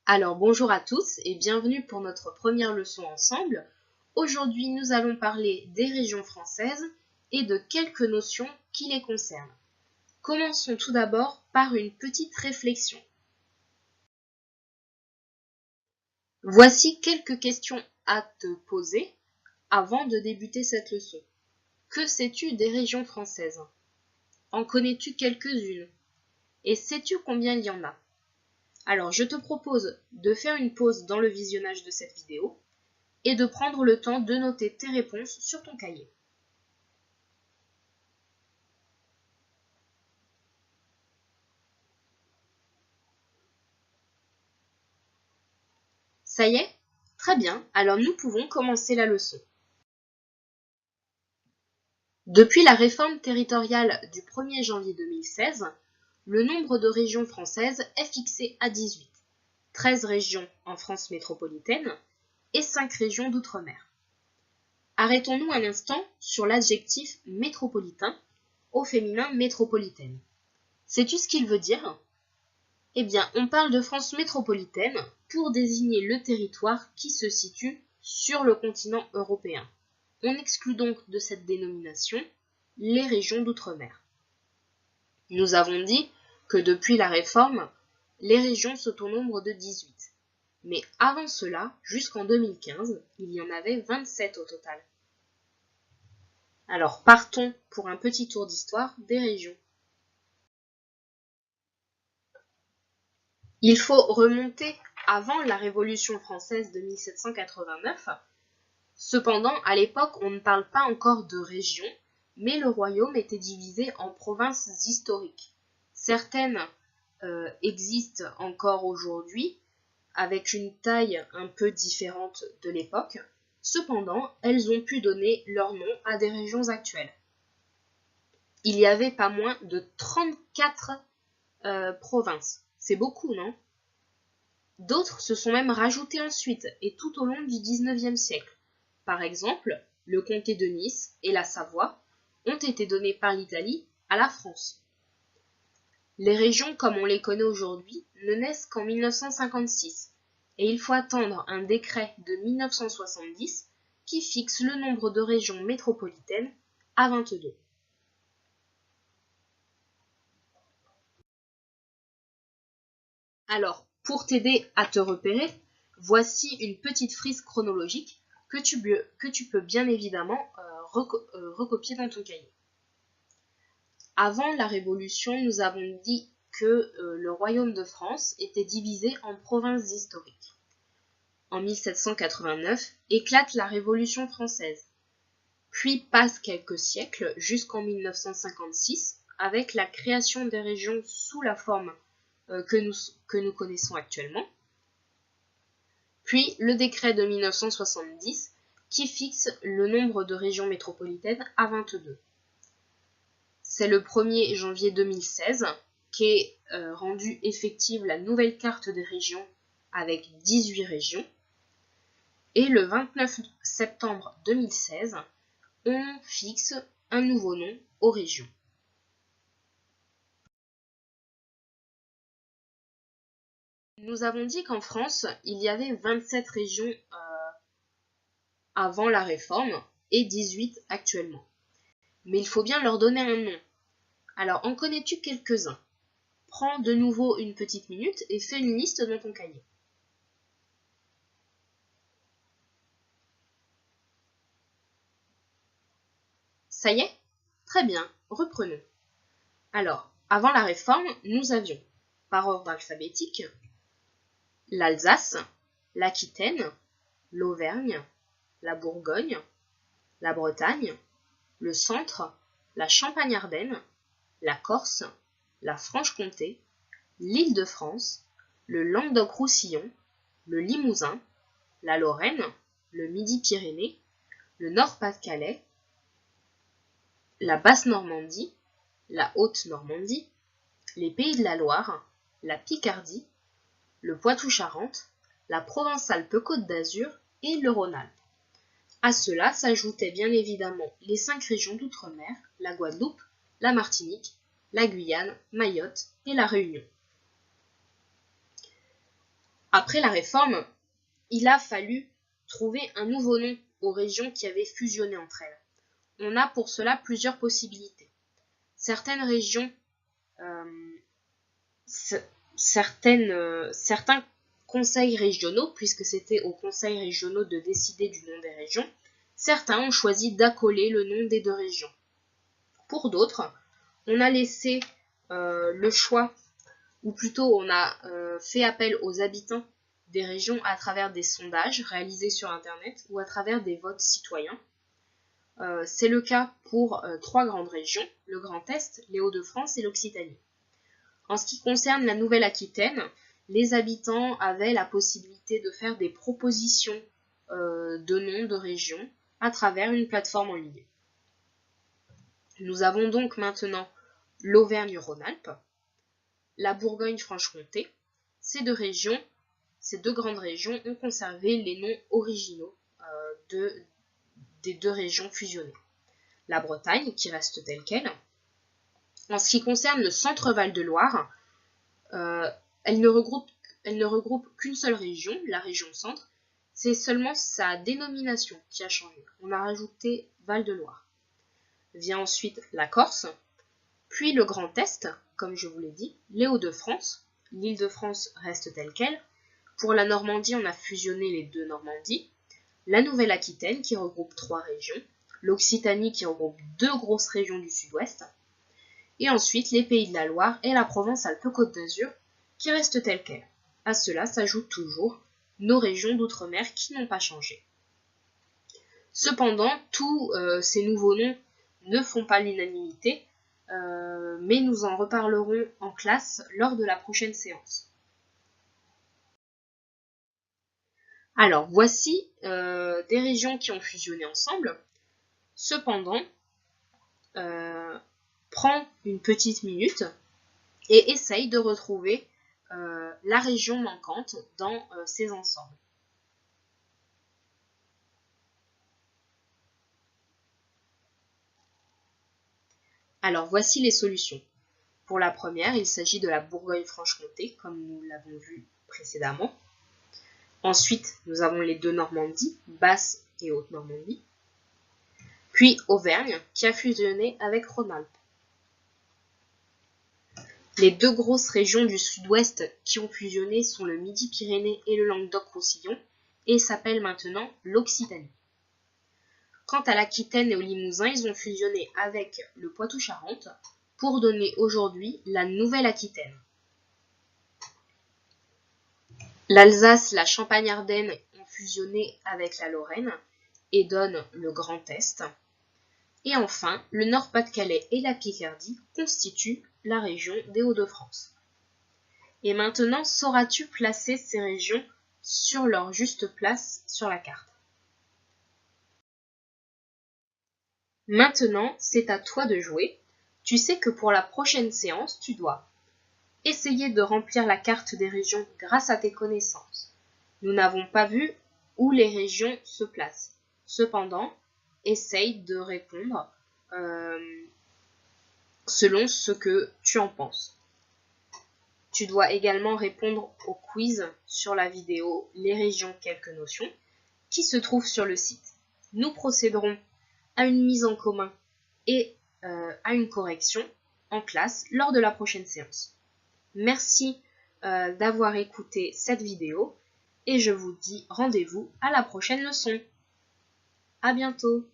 Alors bonjour à tous et bienvenue pour notre première leçon ensemble. Aujourd'hui nous allons parler des régions françaises et de quelques notions qui les concernent. Commençons tout d'abord par une petite réflexion. Voici quelques questions à te poser avant de débuter cette leçon. Que sais-tu des régions françaises? En connais-tu quelques-unes? Et sais-tu combien il y en a? Alors, je te propose de faire une pause dans le visionnage de cette vidéo et de prendre le temps de noter tes réponses sur ton cahier. Ça y est? Très bien, alors nous pouvons commencer la leçon. Depuis la réforme territoriale du 1er janvier 2016, le nombre de régions françaises est fixé à 18, 13 régions en France métropolitaine et 5 régions d'outre-mer. Arrêtons-nous un instant sur l'adjectif métropolitain, au féminin métropolitaine. Sais-tu ce qu'il veut dire? Eh bien, on parle de France métropolitaine pour désigner le territoire qui se situe sur le continent européen. On exclut donc de cette dénomination les régions d'outre-mer. Nous avons dit que depuis la réforme, les régions sont au nombre de 18. Mais avant cela, jusqu'en 2015, il y en avait 27 au total. Alors partons pour un petit tour d'histoire des régions. Il faut remonter avant la Révolution française de 1789. Cependant, à l'époque, on ne parle pas encore de région, mais le royaume était divisé en provinces historiques. Certaines existent encore aujourd'hui, avec une taille un peu différente de l'époque. Cependant, elles ont pu donner leur nom à des régions actuelles. Il y avait pas moins de 34 provinces. C'est beaucoup, non? D'autres se sont même rajoutés ensuite et tout au long du XIXe siècle. Par exemple, le comté de Nice et la Savoie ont été donnés par l'Italie à la France. Les régions comme on les connaît aujourd'hui ne naissent qu'en 1956 et il faut attendre un décret de 1970 qui fixe le nombre de régions métropolitaines à 22. Alors, pour t'aider à te repérer, voici une petite frise chronologique que tu peux bien évidemment recopier dans ton cahier. Avant la Révolution, nous avons dit que le royaume de France était divisé en provinces historiques. En 1789, éclate la Révolution française. Puis passent quelques siècles jusqu'en 1956 avec la création des régions sous la forme que nous connaissons actuellement. Puis le décret de 1970 qui fixe le nombre de régions métropolitaines à 22. C'est le 1er janvier 2016 qu'est rendue effective la nouvelle carte des régions avec 18 régions. Et le 29 septembre 2016, on fixe un nouveau nom aux régions. Nous avons dit qu'en France, il y avait 27 régions avant la réforme et 18 actuellement. Mais il faut bien leur donner un nom. Alors, en connais-tu quelques-uns? Prends de nouveau une petite minute et fais une liste dans ton cahier. Ça y est? Très bien, reprenons. Alors, avant la réforme, nous avions, par ordre alphabétique, l'Alsace, l'Aquitaine, l'Auvergne, la Bourgogne, la Bretagne, le Centre, la Champagne-Ardenne, la Corse, la Franche-Comté, l'Île-de-France, le Languedoc-Roussillon, le Limousin, la Lorraine, le Midi-Pyrénées, le Nord-Pas-de-Calais, la Basse-Normandie, la Haute-Normandie, les Pays de la Loire, la Picardie, le Poitou-Charentes, la Provence-Alpes-Côte d'Azur et le Rhône-Alpes. À cela s'ajoutaient bien évidemment les 5 régions d'outre-mer, la Guadeloupe, la Martinique, la Guyane, Mayotte et la Réunion. Après la réforme, il a fallu trouver un nouveau nom aux régions qui avaient fusionné entre elles. On a pour cela plusieurs possibilités. Certaines régions, certains conseils régionaux, puisque c'était aux conseils régionaux de décider du nom des régions, certains ont choisi d'accoler le nom des deux régions. Pour d'autres, on a laissé le choix, ou plutôt on a fait appel aux habitants des régions à travers des sondages réalisés sur Internet ou à travers des votes citoyens. C'est le cas pour 3 grandes régions, le Grand Est, les Hauts-de-France et l'Occitanie. En ce qui concerne la Nouvelle-Aquitaine, les habitants avaient la possibilité de faire des propositions de noms de régions à travers une plateforme en ligne. Nous avons donc maintenant l'Auvergne-Rhône-Alpes, la Bourgogne-Franche-Comté. Ces deux grandes régions ont conservé les noms originaux des deux régions fusionnées. La Bretagne, qui reste telle qu'elle. En ce qui concerne le Centre-Val de Loire, elle ne regroupe qu'une seule région, la région Centre. C'est seulement sa dénomination qui a changé. On a rajouté Val de Loire. Vient ensuite la Corse, puis le Grand Est, comme je vous l'ai dit, les Hauts-de-France. L'Île-de-France reste telle qu'elle. Pour la Normandie, on a fusionné les deux Normandies. La Nouvelle-Aquitaine, qui regroupe 3 régions. L'Occitanie, qui regroupe 2 grosses régions du sud-ouest. Et ensuite, les Pays de la Loire et la Provence-Alpes-Côte d'Azur, qui restent telles quelles. À cela s'ajoutent toujours nos régions d'outre-mer qui n'ont pas changé. Cependant, tous ces nouveaux noms ne font pas l'unanimité, mais nous en reparlerons en classe lors de la prochaine séance. Alors, voici des régions qui ont fusionné ensemble. Cependant, prends une petite minute et essaye de retrouver la région manquante dans ces ensembles. Alors, voici les solutions. Pour la première, il s'agit de la Bourgogne-Franche-Comté, comme nous l'avons vu précédemment. Ensuite, nous avons les deux Normandies, Basse et Haute-Normandie. Puis Auvergne, qui a fusionné avec Rhône-Alpes. Les deux grosses régions du sud-ouest qui ont fusionné sont le Midi-Pyrénées et le Languedoc-Roussillon, et s'appellent maintenant l'Occitanie. Quant à l'Aquitaine et au Limousin, ils ont fusionné avec le Poitou-Charentes pour donner aujourd'hui la Nouvelle-Aquitaine. L'Alsace, la Champagne-Ardenne ont fusionné avec la Lorraine et donnent le Grand Est. Et enfin, le Nord-Pas-de-Calais et la Picardie constituent la région des Hauts-de-France. Et maintenant, sauras-tu placer ces régions sur leur juste place sur la carte? Maintenant, c'est à toi de jouer. Tu sais que pour la prochaine séance, tu dois essayer de remplir la carte des régions grâce à tes connaissances. Nous n'avons pas vu où les régions se placent. Cependant, essaye de répondre selon ce que tu en penses. Tu dois également répondre au quiz sur la vidéo Les régions, quelques notions, qui se trouve sur le site. Nous procéderons à une mise en commun et à une correction en classe lors de la prochaine séance. Merci d'avoir écouté cette vidéo et je vous dis rendez-vous à la prochaine leçon. À bientôt.